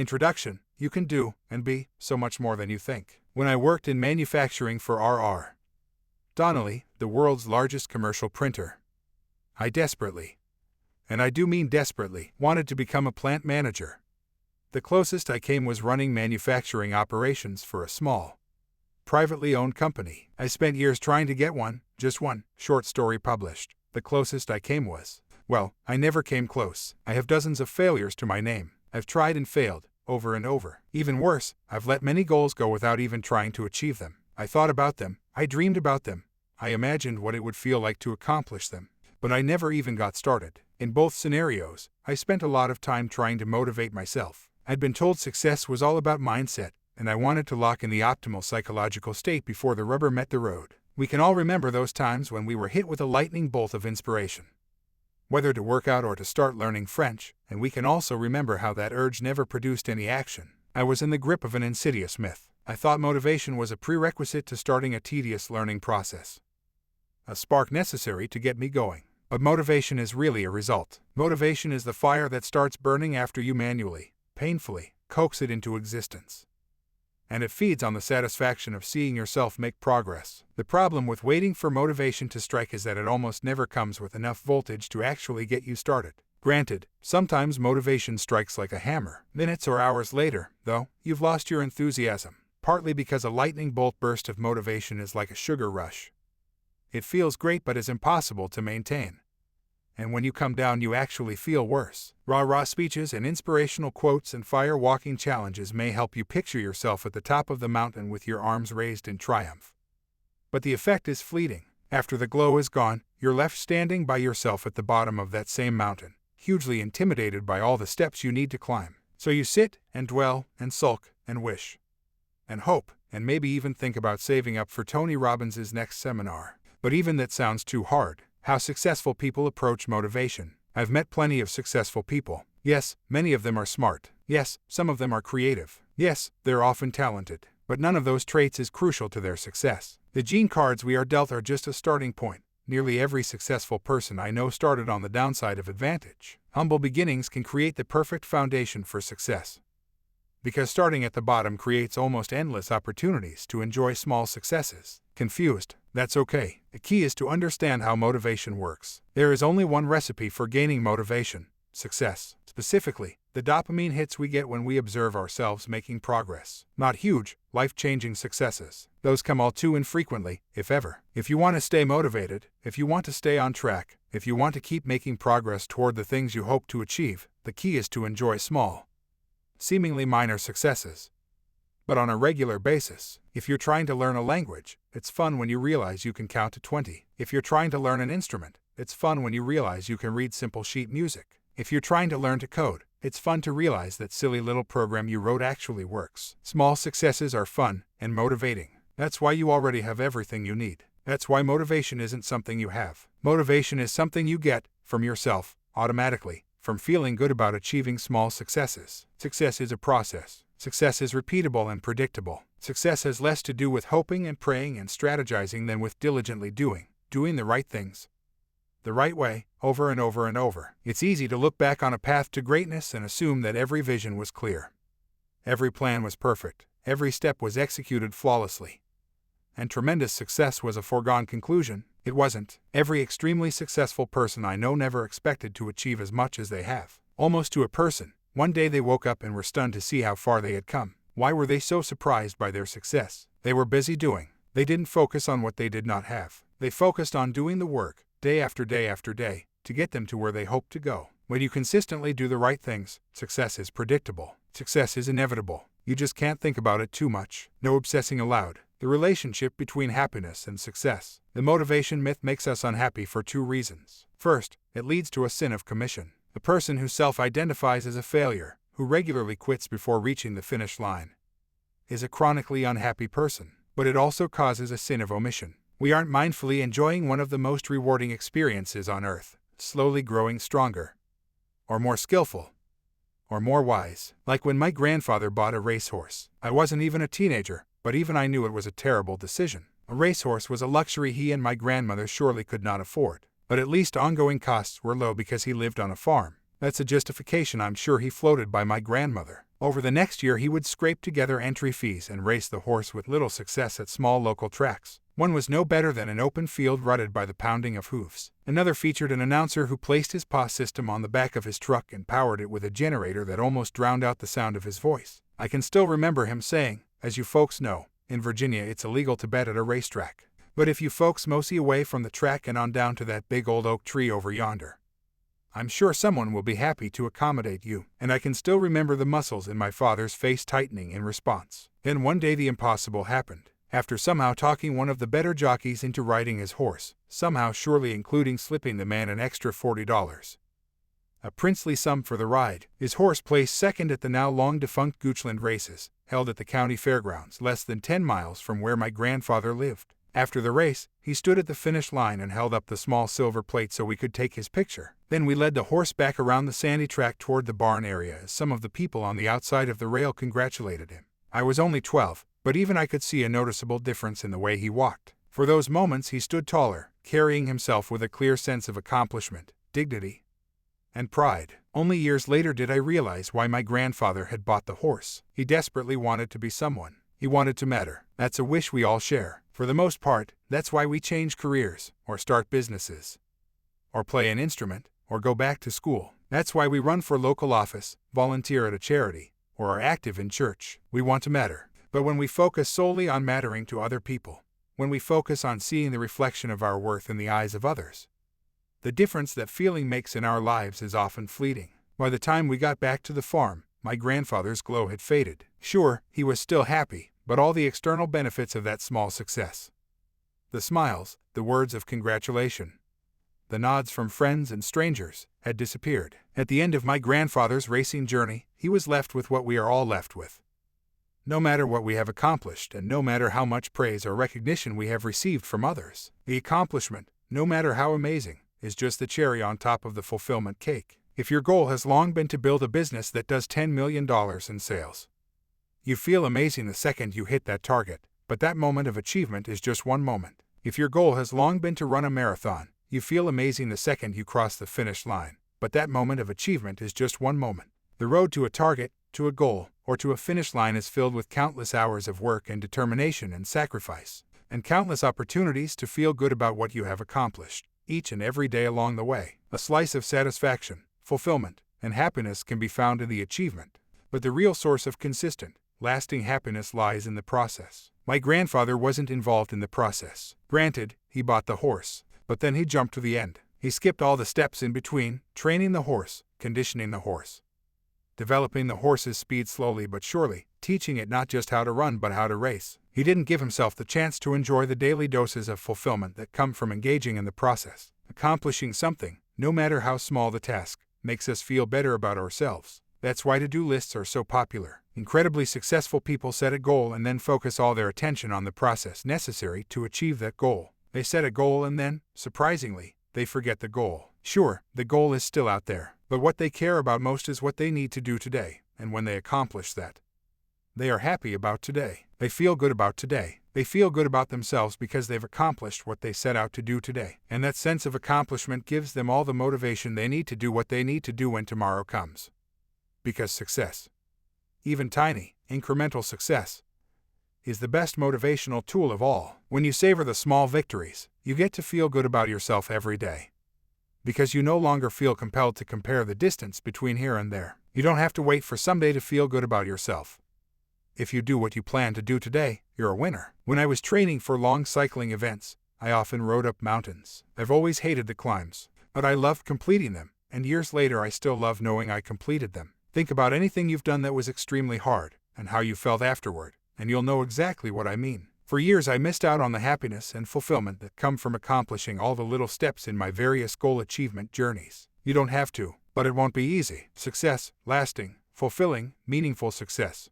Introduction: you can do and be so much more than you think. When I worked in manufacturing for R.R. Donnelley, the world's largest commercial printer, I desperately, and I do mean desperately, wanted to become a plant manager. The closest I came was running manufacturing operations for a small, privately owned company. I spent years trying to get just one, short story published. The closest I came was, well, I never came close. I have dozens of failures to my name. I've tried and failed, over and over. Even worse, I've let many goals go without even trying to achieve them. I thought about them, I dreamed about them, I imagined what it would feel like to accomplish them, but I never even got started. In both scenarios, I spent a lot of time trying to motivate myself. I'd been told success was all about mindset, and I wanted to lock in the optimal psychological state before the rubber met the road. We can all remember those times when we were hit with a lightning bolt of inspiration, whether to work out or to start learning French, and we can also remember how that urge never produced any action. I was in the grip of an insidious myth. I thought motivation was a prerequisite to starting a tedious learning process, a spark necessary to get me going. But motivation is really a result. Motivation is the fire that starts burning after you manually, painfully, coax it into existence. And it feeds on the satisfaction of seeing yourself make progress. The problem with waiting for motivation to strike is that it almost never comes with enough voltage to actually get you started. Granted, sometimes motivation strikes like a hammer. Minutes or hours later, though, you've lost your enthusiasm, partly because a lightning bolt burst of motivation is like a sugar rush. It feels great but is impossible to maintain. And when you come down, you actually feel worse. Rah-rah speeches and inspirational quotes and fire-walking challenges may help you picture yourself at the top of the mountain with your arms raised in triumph. But the effect is fleeting. After the glow is gone, you're left standing by yourself at the bottom of that same mountain, hugely intimidated by all the steps you need to climb. So you sit and dwell and sulk and wish and hope and maybe even think about saving up for Tony Robbins' next seminar. But even that sounds too hard. How successful people approach motivation. I've met plenty of successful people. Yes, many of them are smart. Yes, some of them are creative. Yes, they're often talented. But none of those traits is crucial to their success. The gene cards we are dealt are just a starting point. Nearly every successful person I know started on the downside of advantage. Humble beginnings can create the perfect foundation for success, because starting at the bottom creates almost endless opportunities to enjoy small successes. Confused? That's okay. The key is to understand how motivation works. There is only one recipe for gaining motivation: success. Specifically, the dopamine hits we get when we observe ourselves making progress. Not huge, life-changing successes. Those come all too infrequently, if ever. If you want to stay motivated, if you want to stay on track, if you want to keep making progress toward the things you hope to achieve, the key is to enjoy small, seemingly minor successes, but on a regular basis. If you're trying to learn a language, it's fun when you realize you can count to 20. If you're trying to learn an instrument, it's fun when you realize you can read simple sheet music. If you're trying to learn to code, it's fun to realize that silly little program you wrote actually works. Small successes are fun and motivating. That's why you already have everything you need. That's why motivation isn't something you have. Motivation is something you get from yourself, automatically, from feeling good about achieving small successes. Success is a process. Success is repeatable and predictable. Success has less to do with hoping and praying and strategizing than with diligently doing the right things, the right way, over and over and over. It's easy to look back on a path to greatness and assume that every vision was clear, every plan was perfect, every step was executed flawlessly, and tremendous success was a foregone conclusion. It wasn't. Every extremely successful person I know never expected to achieve as much as they have. Almost to a person, one day they woke up and were stunned to see how far they had come. Why were they so surprised by their success? They were busy doing. They didn't focus on what they did not have. They focused on doing the work, day after day after day, to get them to where they hoped to go. When you consistently do the right things, success is predictable. Success is inevitable. You just can't think about it too much. No obsessing aloud. The relationship between happiness and success. The motivation myth makes us unhappy for two reasons. First, it leads to a sin of commission. The person who self-identifies as a failure, who regularly quits before reaching the finish line, is a chronically unhappy person. But it also causes a sin of omission. We aren't mindfully enjoying one of the most rewarding experiences on earth, slowly growing stronger, or more skillful, or more wise. Like when my grandfather bought a racehorse. I wasn't even a teenager, but even I knew it was a terrible decision. A racehorse was a luxury he and my grandmother surely could not afford. But at least ongoing costs were low because he lived on a farm. That's a justification I'm sure he floated by my grandmother. Over the next year he would scrape together entry fees and race the horse with little success at small local tracks. One was no better than an open field rutted by the pounding of hoofs. Another featured an announcer who placed his PA system on the back of his truck and powered it with a generator that almost drowned out the sound of his voice. I can still remember him saying, "As you folks know, in Virginia it's illegal to bet at a racetrack. But if you folks mosey away from the track and on down to that big old oak tree over yonder, I'm sure someone will be happy to accommodate you." And I can still remember the muscles in my father's face tightening in response. Then one day the impossible happened. After somehow talking one of the better jockeys into riding his horse, somehow surely including slipping the man an extra $40, a princely sum for the ride, his horse placed second at the now long-defunct Goochland races, held at the county fairgrounds less than 10 miles from where my grandfather lived. After the race, he stood at the finish line and held up the small silver plate so we could take his picture. Then we led the horse back around the sandy track toward the barn area as some of the people on the outside of the rail congratulated him. I was only 12, but even I could see a noticeable difference in the way he walked. For those moments he stood taller, carrying himself with a clear sense of accomplishment, dignity, and pride. Only years later did I realize why my grandfather had bought the horse. He desperately wanted to be someone. He wanted to matter. That's a wish we all share. For the most part, that's why we change careers, or start businesses, or play an instrument, or go back to school. That's why we run for local office, volunteer at a charity, or are active in church. We want to matter. But when we focus solely on mattering to other people, when we focus on seeing the reflection of our worth in the eyes of others, the difference that feeling makes in our lives is often fleeting. By the time we got back to the farm, my grandfather's glow had faded. Sure, he was still happy, but all the external benefits of that small success, the smiles, the words of congratulation, the nods from friends and strangers, had disappeared. At the end of my grandfather's racing journey, he was left with what we are all left with. No matter what we have accomplished and no matter how much praise or recognition we have received from others, the accomplishment, no matter how amazing, is just the cherry on top of the fulfillment cake. If your goal has long been to build a business that does $10 million in sales, you feel amazing the second you hit that target, but that moment of achievement is just one moment. If your goal has long been to run a marathon, you feel amazing the second you cross the finish line, but that moment of achievement is just one moment. The road to a target, to a goal, or to a finish line is filled with countless hours of work and determination and sacrifice, and countless opportunities to feel good about what you have accomplished. Each and every day along the way, a slice of satisfaction, fulfillment, and happiness can be found in the achievement. But the real source of consistent, lasting happiness lies in the process. My grandfather wasn't involved in the process. Granted, he bought the horse, but then he jumped to the end. He skipped all the steps in between, training the horse, conditioning the horse, developing the horse's speed slowly but surely, teaching it not just how to run but how to race. He didn't give himself the chance to enjoy the daily doses of fulfillment that come from engaging in the process. Accomplishing something, no matter how small the task, makes us feel better about ourselves. That's why to-do lists are so popular. Incredibly successful people set a goal and then focus all their attention on the process necessary to achieve that goal. They set a goal and then, surprisingly, they forget the goal. Sure, the goal is still out there, but what they care about most is what they need to do today, and when they accomplish that, they are happy about today. They feel good about today. They feel good about themselves because they've accomplished what they set out to do today. And that sense of accomplishment gives them all the motivation they need to do what they need to do when tomorrow comes. Because success, even tiny, incremental success, is the best motivational tool of all. When you savor the small victories, you get to feel good about yourself every day. Because you no longer feel compelled to compare the distance between here and there. You don't have to wait for someday to feel good about yourself. If you do what you plan to do today, you're a winner. When I was training for long cycling events, I often rode up mountains. I've always hated the climbs, but I loved completing them, and years later I still love knowing I completed them. Think about anything you've done that was extremely hard, and how you felt afterward, and you'll know exactly what I mean. For years I missed out on the happiness and fulfillment that come from accomplishing all the little steps in my various goal achievement journeys. You don't have to, but it won't be easy. Success, lasting, fulfilling, meaningful success,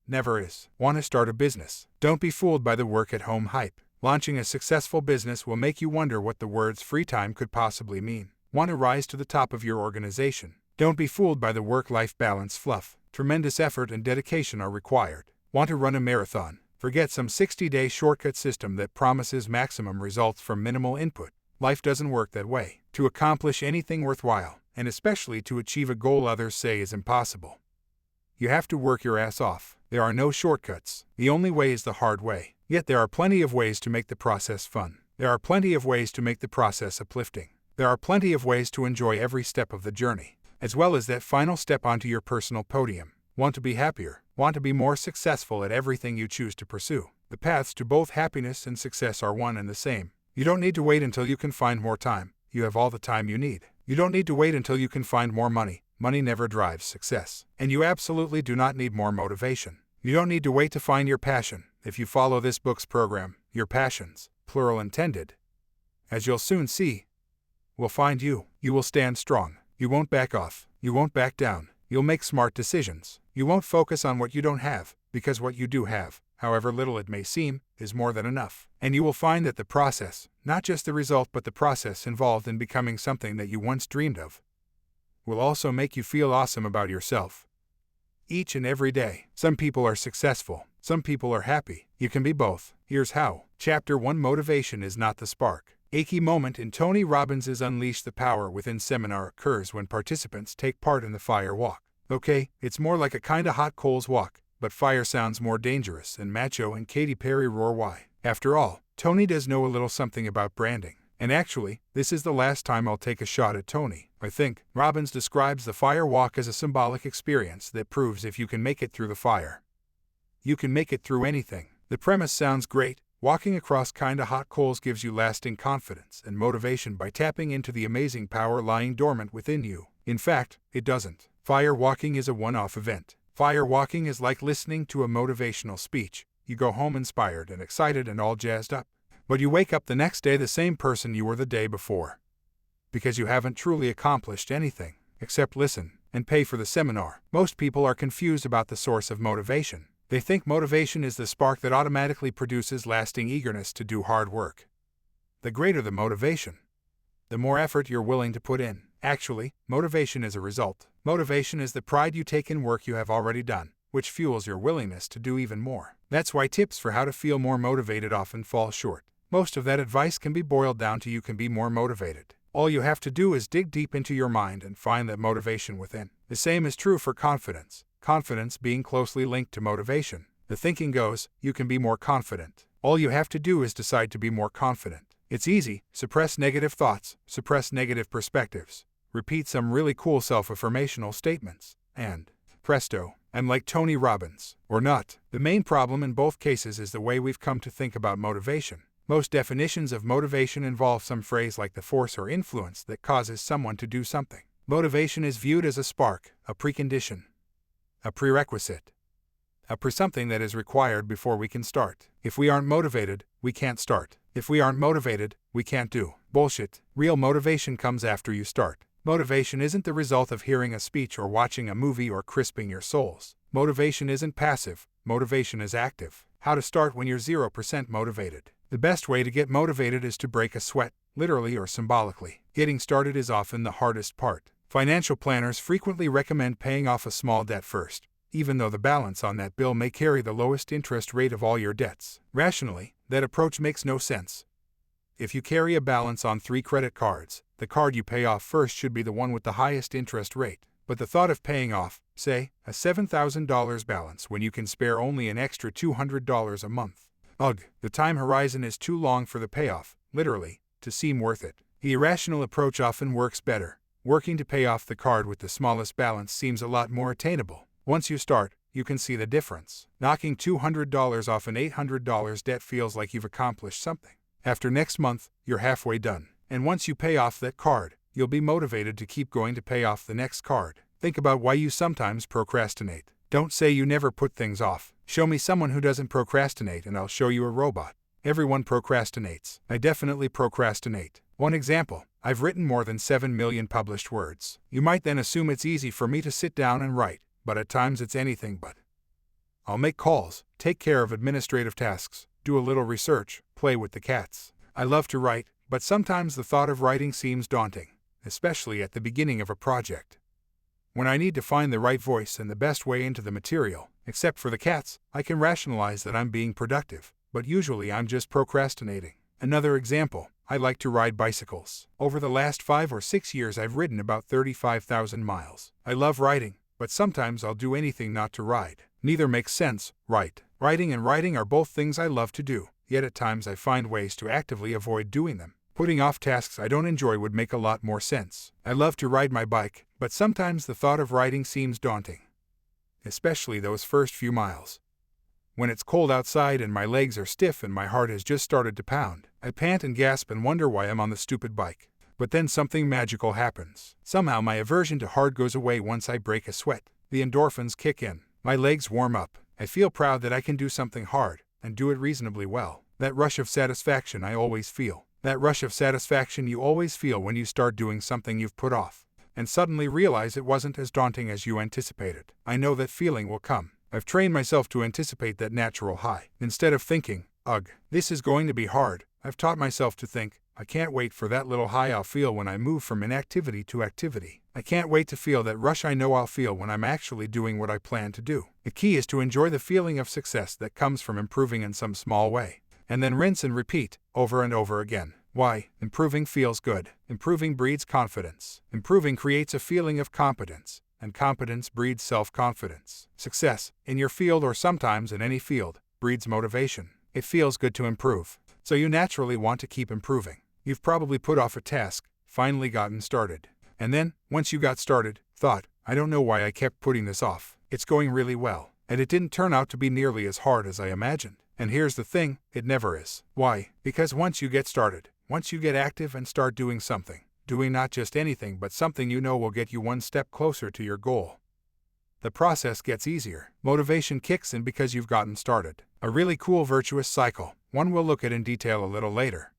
never is. Want to start a business? Don't be fooled by the work-at-home hype. Launching a successful business will make you wonder what the words free time could possibly mean. Want to rise to the top of your organization? Don't be fooled by the work-life balance fluff. Tremendous effort and dedication are required. Want to run a marathon? Forget some 60-day shortcut system that promises maximum results from minimal input. Life doesn't work that way. To accomplish anything worthwhile, and especially to achieve a goal others say is impossible. You have to work your ass off. There are no shortcuts. The only way is the hard way. Yet there are plenty of ways to make the process fun. There are plenty of ways to make the process uplifting. There are plenty of ways to enjoy every step of the journey, as well as that final step onto your personal podium. Want to be happier? Want to be more successful at everything you choose to pursue? The paths to both happiness and success are one and the same. You don't need to wait until you can find more time. You have all the time you need. You don't need to wait until you can find more money. Money never drives success. And you absolutely do not need more motivation. You don't need to wait to find your passion. If you follow this book's program, your passions, plural intended, as you'll soon see, will find you. You will stand strong. You won't back off. You won't back down. You'll make smart decisions. You won't focus on what you don't have, because what you do have, however little it may seem, is more than enough. And you will find that the process, not just the result but the process involved in becoming something that you once dreamed of, will also make you feel awesome about yourself. Each and every day. Some people are successful. Some people are happy. You can be both. Here's how. Chapter 1: Motivation is not the spark. A key moment in Tony Robbins' Unleash the Power Within seminar occurs when participants take part in the fire walk. Okay, it's more like a kinda hot coals walk, but fire sounds more dangerous, and Macho and Katy Perry roar why. After all, Tony does know a little something about branding. And actually, this is the last time I'll take a shot at Tony. I think Robbins describes the fire walk as a symbolic experience that proves if you can make it through the fire, you can make it through anything. The premise sounds great. Walking across kinda hot coals gives you lasting confidence and motivation by tapping into the amazing power lying dormant within you. In fact, it doesn't. Fire walking is a one-off event. Fire walking is like listening to a motivational speech. You go home inspired and excited and all jazzed up. But you wake up the next day the same person you were the day before. Because you haven't truly accomplished anything, except listen and pay for the seminar. Most people are confused about the source of motivation. They think motivation is the spark that automatically produces lasting eagerness to do hard work. The greater the motivation, the more effort you're willing to put in. Actually, motivation is a result. Motivation is the pride you take in work you have already done, which fuels your willingness to do even more. That's why tips for how to feel more motivated often fall short. Most of that advice can be boiled down to you can be more motivated. All you have to do is dig deep into your mind and find that motivation within. The same is true for confidence. Confidence being closely linked to motivation. The thinking goes, you can be more confident. All you have to do is decide to be more confident. It's easy. Suppress negative thoughts, suppress negative perspectives, repeat some really cool self-affirmational statements, and presto, I'm like Tony Robbins. Or not. The main problem in both cases is the way we've come to think about motivation. Most definitions of motivation involve some phrase like the force or influence that causes someone to do something. Motivation is viewed as a spark, a precondition, a prerequisite, something that is required before we can start. If we aren't motivated, we can't start. If we aren't motivated, we can't do. Bullshit. Real motivation comes after you start. Motivation isn't the result of hearing a speech or watching a movie or crisping your soles. Motivation isn't passive. Motivation is active. How to start when you're 0% motivated. The best way to get motivated is to break a sweat, literally or symbolically. Getting started is often the hardest part. Financial planners frequently recommend paying off a small debt first, even though the balance on that bill may carry the lowest interest rate of all your debts. Rationally, that approach makes no sense. If you carry a balance on 3 credit cards, the card you pay off first should be the one with the highest interest rate. But the thought of paying off, say, a $7,000 balance when you can spare only an extra $200 a month. Ugh, the time horizon is too long for the payoff, literally, to seem worth it. The irrational approach often works better. Working to pay off the card with the smallest balance seems a lot more attainable. Once you start, you can see the difference. Knocking $200 off an $800 debt feels like you've accomplished something. After next month, you're halfway done. And once you pay off that card, you'll be motivated to keep going to pay off the next card. Think about why you sometimes procrastinate. Don't say you never put things off. Show me someone who doesn't procrastinate and I'll show you a robot. Everyone procrastinates. I definitely procrastinate. One example, I've written more than 7 million published words. You might then assume it's easy for me to sit down and write, but at times it's anything but. I'll make calls, take care of administrative tasks, do a little research, play with the cats. I love to write, but sometimes the thought of writing seems daunting, especially at the beginning of a project. When I need to find the right voice and the best way into the material, except for the cats, I can rationalize that I'm being productive, but usually I'm just procrastinating. Another example, I like to ride bicycles. Over the last 5 or 6 years I've ridden about 35,000 miles. I love riding, but sometimes I'll do anything not to ride. Neither makes sense, right? Riding and writing are both things I love to do, yet at times I find ways to actively avoid doing them. Putting off tasks I don't enjoy would make a lot more sense. I love to ride my bike, but sometimes the thought of riding seems daunting. Especially those first few miles. When it's cold outside and my legs are stiff and my heart has just started to pound, I pant and gasp and wonder why I'm on the stupid bike. But then something magical happens. Somehow my aversion to hard goes away once I break a sweat. The endorphins kick in. My legs warm up. I feel proud that I can do something hard, and do it reasonably well. That rush of satisfaction I always feel. That rush of satisfaction you always feel when you start doing something you've put off, and suddenly realize it wasn't as daunting as you anticipated. I know that feeling will come. I've trained myself to anticipate that natural high. Instead of thinking, ugh, this is going to be hard, I've taught myself to think, I can't wait for that little high I'll feel when I move from inactivity to activity. I can't wait to feel that rush I know I'll feel when I'm actually doing what I plan to do. The key is to enjoy the feeling of success that comes from improving in some small way. And then rinse and repeat, over and over again. Why? Improving feels good. Improving breeds confidence. Improving creates a feeling of competence, and competence breeds self-confidence. Success, in your field or sometimes in any field, breeds motivation. It feels good to improve, so you naturally want to keep improving. You've probably put off a task, finally gotten started, and then, once you got started, thought, I don't know why I kept putting this off. It's going really well, and it didn't turn out to be nearly as hard as I imagined. And here's the thing, it never is. Why? Because once you get started, once you get active and start doing something, doing not just anything but something you know will get you one step closer to your goal, the process gets easier. Motivation kicks in because you've gotten started. A really cool virtuous cycle, one we'll look at in detail a little later,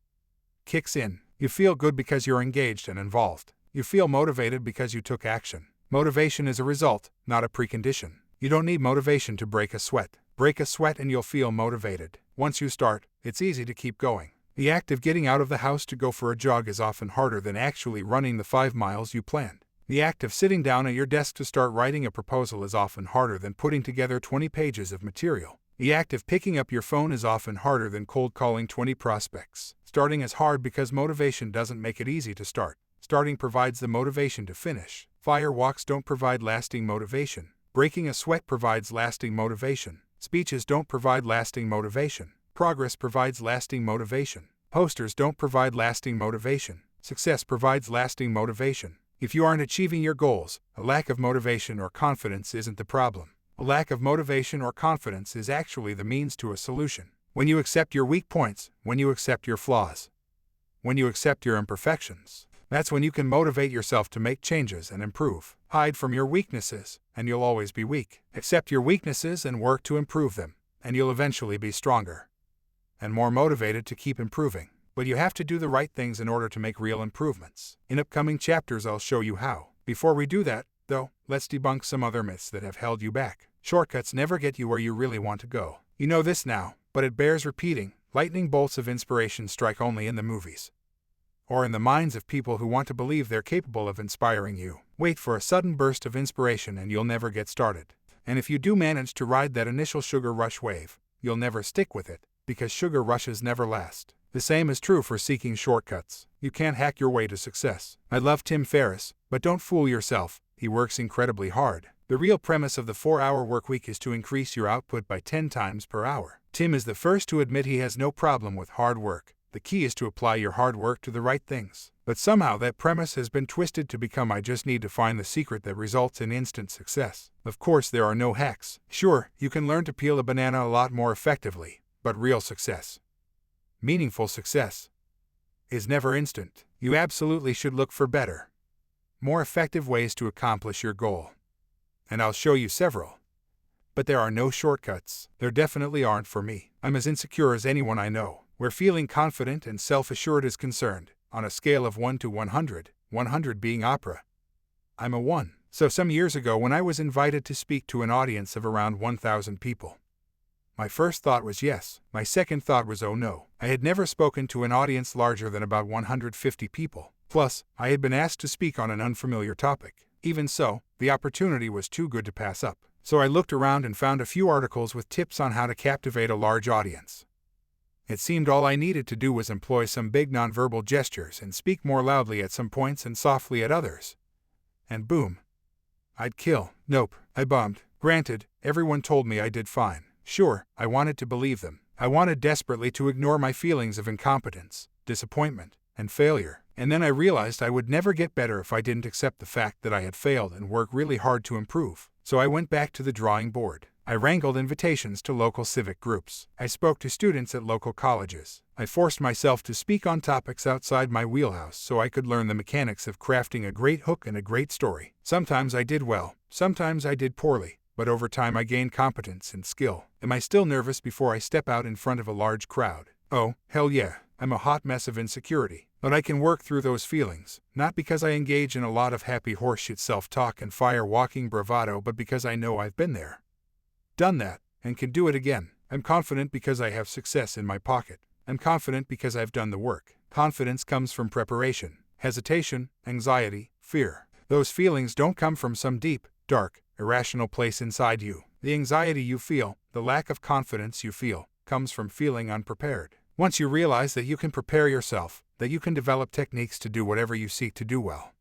kicks in. You feel good because you're engaged and involved. You feel motivated because you took action. Motivation is a result, not a precondition. You don't need motivation to break a sweat. Break a sweat and you'll feel motivated. Once you start, it's easy to keep going. The act of getting out of the house to go for a jog is often harder than actually running the 5 miles you planned. The act of sitting down at your desk to start writing a proposal is often harder than putting together 20 pages of material. The act of picking up your phone is often harder than cold calling 20 prospects. Starting is hard because motivation doesn't make it easy to start. Starting provides the motivation to finish. Fire walks don't provide lasting motivation. Breaking a sweat provides lasting motivation. Speeches don't provide lasting motivation. Progress provides lasting motivation. Posters don't provide lasting motivation. Success provides lasting motivation. If you aren't achieving your goals, a lack of motivation or confidence isn't the problem. A lack of motivation or confidence is actually the means to a solution. When you accept your weak points, when you accept your flaws, when you accept your imperfections, that's when you can motivate yourself to make changes and improve. Hide from your weaknesses, and you'll always be weak. Accept your weaknesses and work to improve them, and you'll eventually be stronger and more motivated to keep improving. But you have to do the right things in order to make real improvements. In upcoming chapters I'll show you how. Before we do that, though, let's debunk some other myths that have held you back. Shortcuts never get you where you really want to go. You know this now, but it bears repeating. Lightning bolts of inspiration strike only in the movies, or in the minds of people who want to believe they're capable of inspiring you. Wait for a sudden burst of inspiration and you'll never get started. And if you do manage to ride that initial sugar rush wave, you'll never stick with it, because sugar rushes never last. The same is true for seeking shortcuts. You can't hack your way to success. I love Tim Ferriss, but don't fool yourself, he works incredibly hard. The real premise of the 4-hour workweek is to increase your output by 10 times per hour. Tim is the first to admit he has no problem with hard work. The key is to apply your hard work to the right things. But somehow that premise has been twisted to become I just need to find the secret that results in instant success. Of course, there are no hacks. Sure, you can learn to peel a banana a lot more effectively, but real success, meaningful success, is never instant. You absolutely should look for better, more effective ways to accomplish your goal. And I'll show you several. But there are no shortcuts. There definitely aren't for me. I'm as insecure as anyone I know. Where feeling confident and self-assured is concerned, on a scale of 1 to 100, 100 being opera, I'm a 1. So some years ago when I was invited to speak to an audience of around 1,000 people, my first thought was yes. My second thought was oh no. I had never spoken to an audience larger than about 150 people. Plus, I had been asked to speak on an unfamiliar topic. Even so, the opportunity was too good to pass up. So I looked around and found a few articles with tips on how to captivate a large audience. It seemed all I needed to do was employ some big nonverbal gestures and speak more loudly at some points and softly at others. And boom. I'd kill. Nope, I bombed. Granted, everyone told me I did fine. Sure, I wanted to believe them. I wanted desperately to ignore my feelings of incompetence, disappointment, and failure. And then I realized I would never get better if I didn't accept the fact that I had failed and work really hard to improve. So I went back to the drawing board. I wrangled invitations to local civic groups. I spoke to students at local colleges. I forced myself to speak on topics outside my wheelhouse so I could learn the mechanics of crafting a great hook and a great story. Sometimes I did well, sometimes I did poorly, but over time I gained competence and skill. Am I still nervous before I step out in front of a large crowd? Oh, hell yeah, I'm a hot mess of insecurity. But I can work through those feelings, not because I engage in a lot of happy horseshit self-talk and fire-walking bravado, but because I know I've been there, done that, and can do it again. I'm confident because I have success in my pocket. I'm confident because I've done the work. Confidence comes from preparation, hesitation, anxiety, fear. Those feelings don't come from some deep, dark, irrational place inside you. The anxiety you feel, the lack of confidence you feel, comes from feeling unprepared. Once you realize that you can prepare yourself, that you can develop techniques to do whatever you seek to do well,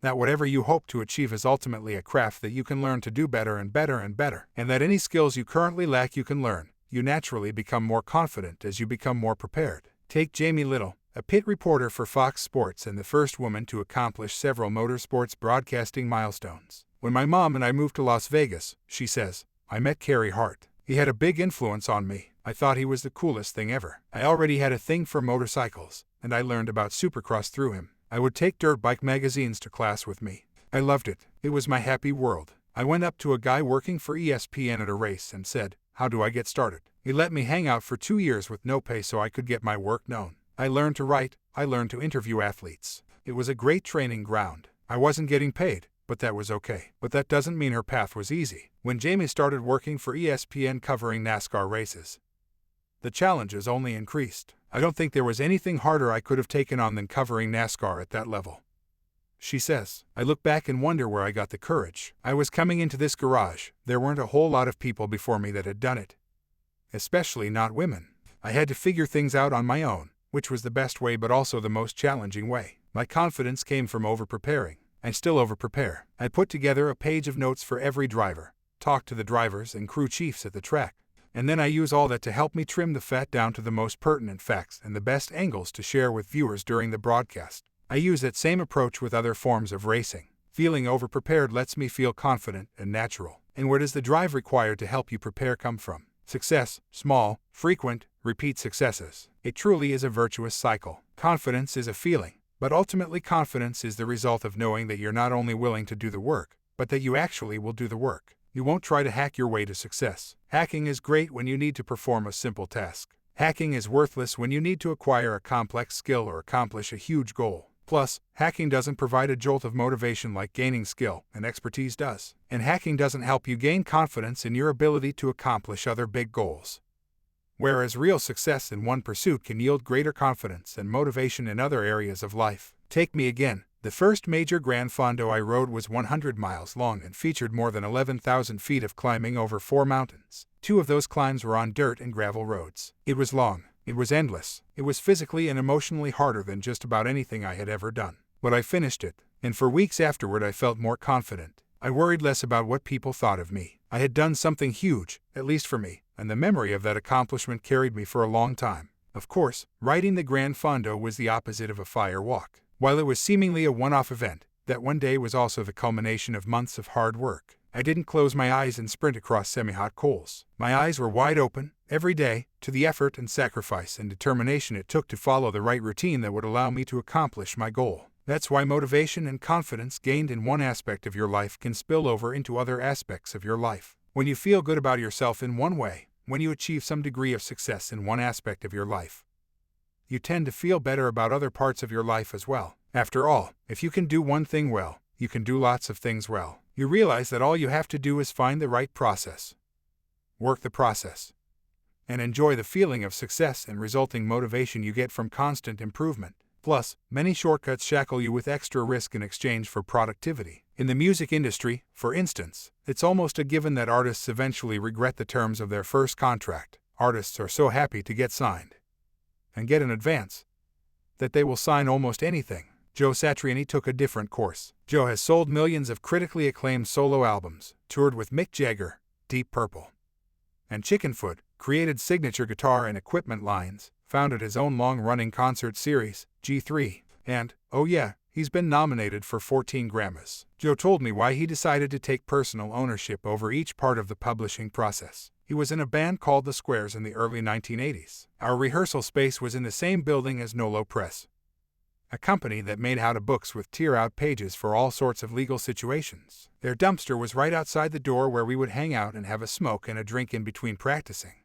that whatever you hope to achieve is ultimately a craft that you can learn to do better and better and better, and that any skills you currently lack you can learn, you naturally become more confident as you become more prepared. Take Jamie Little, a pit reporter for Fox Sports and the first woman to accomplish several motorsports broadcasting milestones. When my mom and I moved to Las Vegas, she says, I met Carey Hart. He had a big influence on me. I thought he was the coolest thing ever. I already had a thing for motorcycles, and I learned about Supercross through him. I would take dirt bike magazines to class with me. I loved it. It was my happy world. I went up to a guy working for ESPN at a race and said, how do I get started? He let me hang out for 2 years with no pay so I could get my work known. I learned to write. I learned to interview athletes. It was a great training ground. I wasn't getting paid, but that was okay. But that doesn't mean her path was easy. When Jamie started working for ESPN covering NASCAR races, the challenges only increased. I don't think there was anything harder I could have taken on than covering NASCAR at that level. She says, I look back and wonder where I got the courage. I was coming into this garage. There weren't a whole lot of people before me that had done it. Especially not women. I had to figure things out on my own, which was the best way but also the most challenging way. My confidence came from over-preparing. I still over-prepare. I put together a page of notes for every driver, talk to the drivers and crew chiefs at the track, and then I use all that to help me trim the fat down to the most pertinent facts and the best angles to share with viewers during the broadcast. I use that same approach with other forms of racing. Feeling over-prepared lets me feel confident and natural. And where does the drive required to help you prepare come from? Success, small, frequent, repeat successes. It truly is a virtuous cycle. Confidence is a feeling, but ultimately confidence is the result of knowing that you're not only willing to do the work, but that you actually will do the work. You won't try to hack your way to success. Hacking is great when you need to perform a simple task. Hacking is worthless when you need to acquire a complex skill or accomplish a huge goal. Plus, hacking doesn't provide a jolt of motivation like gaining skill and expertise does. And hacking doesn't help you gain confidence in your ability to accomplish other big goals. Whereas real success in one pursuit can yield greater confidence and motivation in other areas of life. Take me again. The first major Grand Fondo I rode was 100 miles long and featured more than 11,000 feet of climbing over 4 mountains. 2 of those climbs were on dirt and gravel roads. It was long. It was endless. It was physically and emotionally harder than just about anything I had ever done. But I finished it, and for weeks afterward I felt more confident. I worried less about what people thought of me. I had done something huge, at least for me, and the memory of that accomplishment carried me for a long time. Of course, riding the Grand Fondo was the opposite of a fire walk. While it was seemingly a one-off event, that one day was also the culmination of months of hard work. I didn't close my eyes and sprint across semi-hot coals. My eyes were wide open, every day, to the effort and sacrifice and determination it took to follow the right routine that would allow me to accomplish my goal. That's why motivation and confidence gained in one aspect of your life can spill over into other aspects of your life. When you feel good about yourself in one way, when you achieve some degree of success in one aspect of your life, you tend to feel better about other parts of your life as well. After all, if you can do one thing well, you can do lots of things well. You realize that all you have to do is find the right process, work the process, and enjoy the feeling of success and resulting motivation you get from constant improvement. Plus, many shortcuts shackle you with extra risk in exchange for productivity. In the music industry, for instance, it's almost a given that artists eventually regret the terms of their first contract. Artists are so happy to get signed. and get an advance, that they will sign almost anything. Joe Satriani took a different course. Joe has sold millions of critically acclaimed solo albums, toured with Mick Jagger, Deep Purple, and Chickenfoot, created signature guitar and equipment lines, founded his own long-running concert series, G3, and, oh yeah, he's been nominated for 14 Grammys. Joe told me why he decided to take personal ownership over each part of the publishing process. He was in a band called The Squares in the early 1980s. Our rehearsal space was in the same building as Nolo Press, a company that made out-of-books with tear-out pages for all sorts of legal situations. Their dumpster was right outside the door where we would hang out and have a smoke and a drink in between practicing.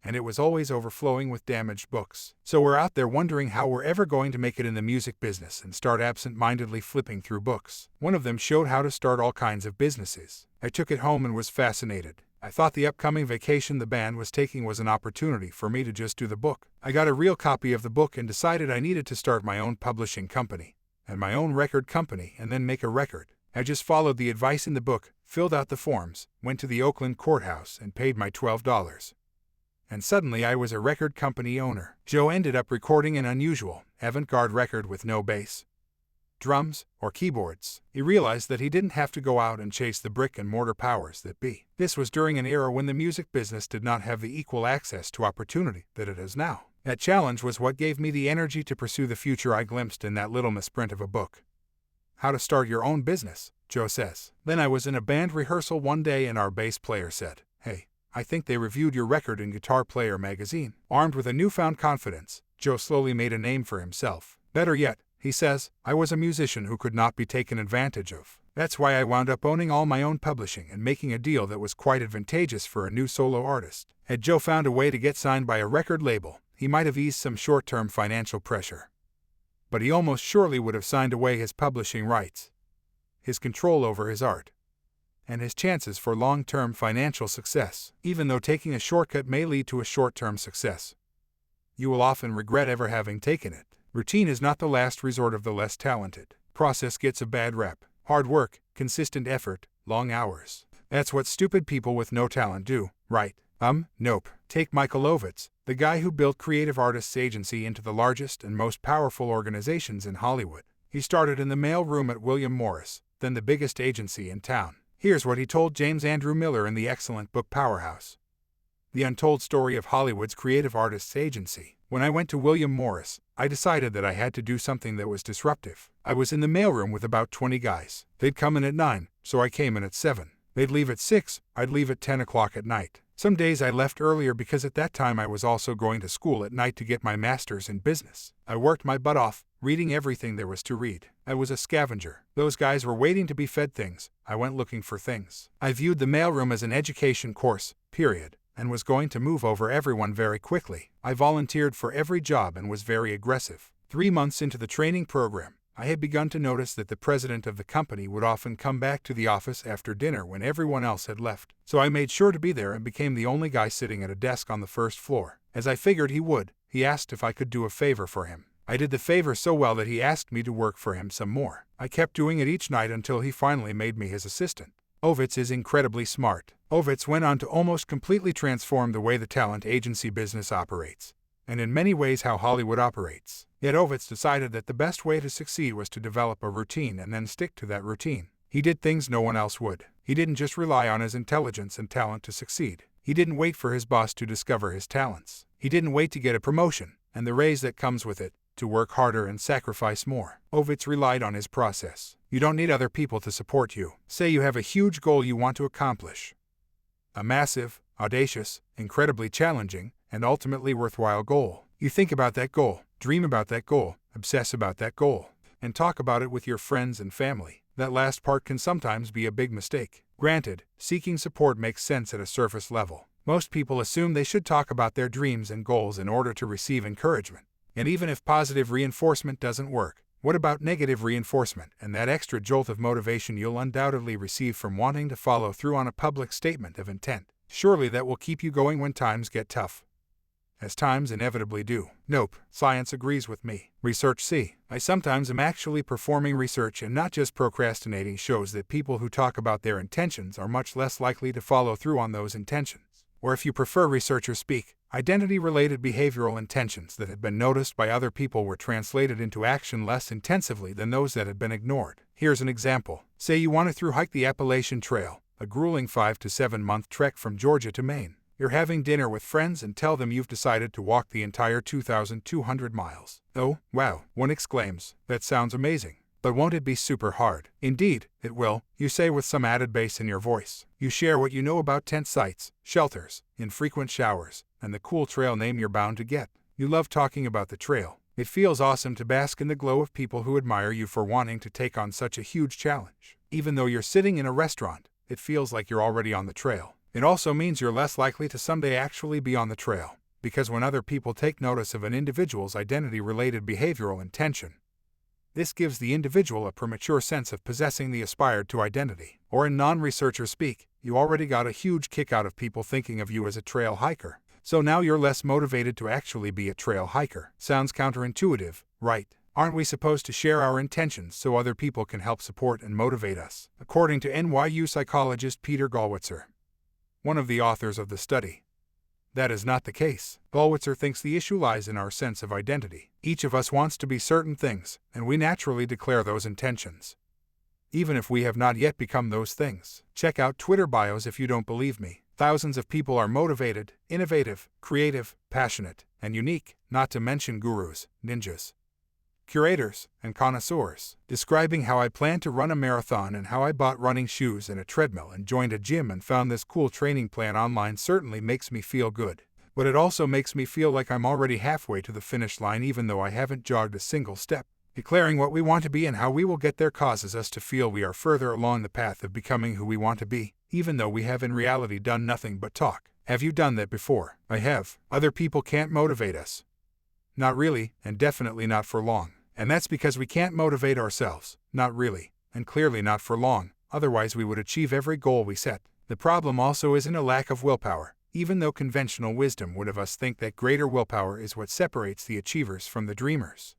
And it was always overflowing with damaged books. So we're out there wondering how we're ever going to make it in the music business and start absent-mindedly flipping through books. One of them showed how to start all kinds of businesses. I took it home and was fascinated. I thought the upcoming vacation the band was taking was an opportunity for me to just do the book. I got a real copy of the book and decided I needed to start my own publishing company and my own record company and then make a record. I just followed the advice in the book, filled out the forms, went to the Oakland courthouse and paid my $12. And suddenly I was a record company owner. Joe ended up recording an unusual, avant-garde record with no bass, drums, or keyboards. He realized that he didn't have to go out and chase the brick-and-mortar powers that be. This was during an era when the music business did not have the equal access to opportunity that it has now. That challenge was what gave me the energy to pursue the future I glimpsed in that little misprint of a book. How to start your own business, Joe says. Then I was in a band rehearsal one day and our bass player said, "Hey, I think they reviewed your record in Guitar Player magazine." Armed with a newfound confidence, Joe slowly made a name for himself. Better yet, he says, I was a musician who could not be taken advantage of. That's why I wound up owning all my own publishing and making a deal that was quite advantageous for a new solo artist. Had Joe found a way to get signed by a record label, he might have eased some short-term financial pressure. But he almost surely would have signed away his publishing rights, his control over his art, and his chances for long-term financial success. Even though taking a shortcut may lead to a short-term success, you will often regret ever having taken it. Routine is not the last resort of the less talented. Process gets a bad rep. Hard work, consistent effort, long hours. That's what stupid people with no talent do, right? Nope. Take Michael Ovitz, the guy who built Creative Artists Agency into the largest and most powerful organizations in Hollywood. He started in the mail room at William Morris, then the biggest agency in town. Here's what he told James Andrew Miller in the excellent book Powerhouse: The Untold Story of Hollywood's Creative Artists Agency. When I went to William Morris, I decided that I had to do something that was disruptive. I was in the mailroom with about 20 guys. They'd come in at 9, so I came in at 7. They'd leave at 6, I'd leave at 10 o'clock at night. Some days I left earlier because at that time I was also going to school at night to get my master's in business. I worked my butt off, reading everything there was to read. I was a scavenger. Those guys were waiting to be fed things. I went looking for things. I viewed the mailroom as an education course, period, and was going to move over everyone very quickly. I volunteered for every job and was very aggressive. 3 months into the training program, I had begun to notice that the president of the company would often come back to the office after dinner when everyone else had left. So I made sure to be there and became the only guy sitting at a desk on the first floor. As I figured he would, he asked if I could do a favor for him. I did the favor so well that he asked me to work for him some more. I kept doing it each night until he finally made me his assistant. Ovitz is incredibly smart. Ovitz went on to almost completely transform the way the talent agency business operates, and in many ways how Hollywood operates. Yet Ovitz decided that the best way to succeed was to develop a routine and then stick to that routine. He did things no one else would. He didn't just rely on his intelligence and talent to succeed. He didn't wait for his boss to discover his talents. He didn't wait to get a promotion, and the raise that comes with it, to work harder and sacrifice more. Ovitz relied on his process. You don't need other people to support you. Say you have a huge goal you want to accomplish. A massive, audacious, incredibly challenging, and ultimately worthwhile goal. You think about that goal, dream about that goal, obsess about that goal, and talk about it with your friends and family. That last part can sometimes be a big mistake. Granted, seeking support makes sense at a surface level. Most people assume they should talk about their dreams and goals in order to receive encouragement. And even if positive reinforcement doesn't work, what about negative reinforcement and that extra jolt of motivation you'll undoubtedly receive from wanting to follow through on a public statement of intent? Surely that will keep you going when times get tough, as times inevitably do. Nope, science agrees with me. Research C. I sometimes am actually performing research and not just procrastinating shows that people who talk about their intentions are much less likely to follow through on those intentions. Or if you prefer researcher speak, identity-related behavioral intentions that had been noticed by other people were translated into action less intensively than those that had been ignored. Here's an example. Say you want to thru-hike the Appalachian Trail, a grueling 5 to 7 month trek from Georgia to Maine. You're having dinner with friends and tell them you've decided to walk the entire 2,200 miles. Oh, wow, one exclaims. That sounds amazing. But won't it be super hard? Indeed, it will, you say with some added bass in your voice. You share what you know about tent sites, shelters, infrequent showers, and the cool trail name you're bound to get. You love talking about the trail. It feels awesome to bask in the glow of people who admire you for wanting to take on such a huge challenge. Even though you're sitting in a restaurant, it feels like you're already on the trail. It also means you're less likely to someday actually be on the trail, because when other people take notice of an individual's identity-related behavioral intention, this gives the individual a premature sense of possessing the aspired-to identity. Or in non-researcher speak, you already got a huge kick out of people thinking of you as a trail hiker. So now you're less motivated to actually be a trail hiker. Sounds counterintuitive, right? Aren't we supposed to share our intentions so other people can help support and motivate us? According to NYU psychologist Peter Gollwitzer, one of the authors of the study, that is not the case. Gollwitzer thinks the issue lies in our sense of identity. Each of us wants to be certain things, and we naturally declare those intentions, even if we have not yet become those things. Check out Twitter bios if you don't believe me. Thousands of people are motivated, innovative, creative, passionate, and unique, not to mention gurus, ninjas, curators, and connoisseurs, describing how I plan to run a marathon and how I bought running shoes and a treadmill and joined a gym and found this cool training plan online certainly makes me feel good. But it also makes me feel like I'm already halfway to the finish line even though I haven't jogged a single step. Declaring what we want to be and how we will get there causes us to feel we are further along the path of becoming who we want to be, even though we have in reality done nothing but talk. Have you done that before? I have. Other people can't motivate us. Not really, and definitely not for long. And that's because we can't motivate ourselves, not really, and clearly not for long, otherwise we would achieve every goal we set. The problem also isn't a lack of willpower, even though conventional wisdom would have us think that greater willpower is what separates the achievers from the dreamers.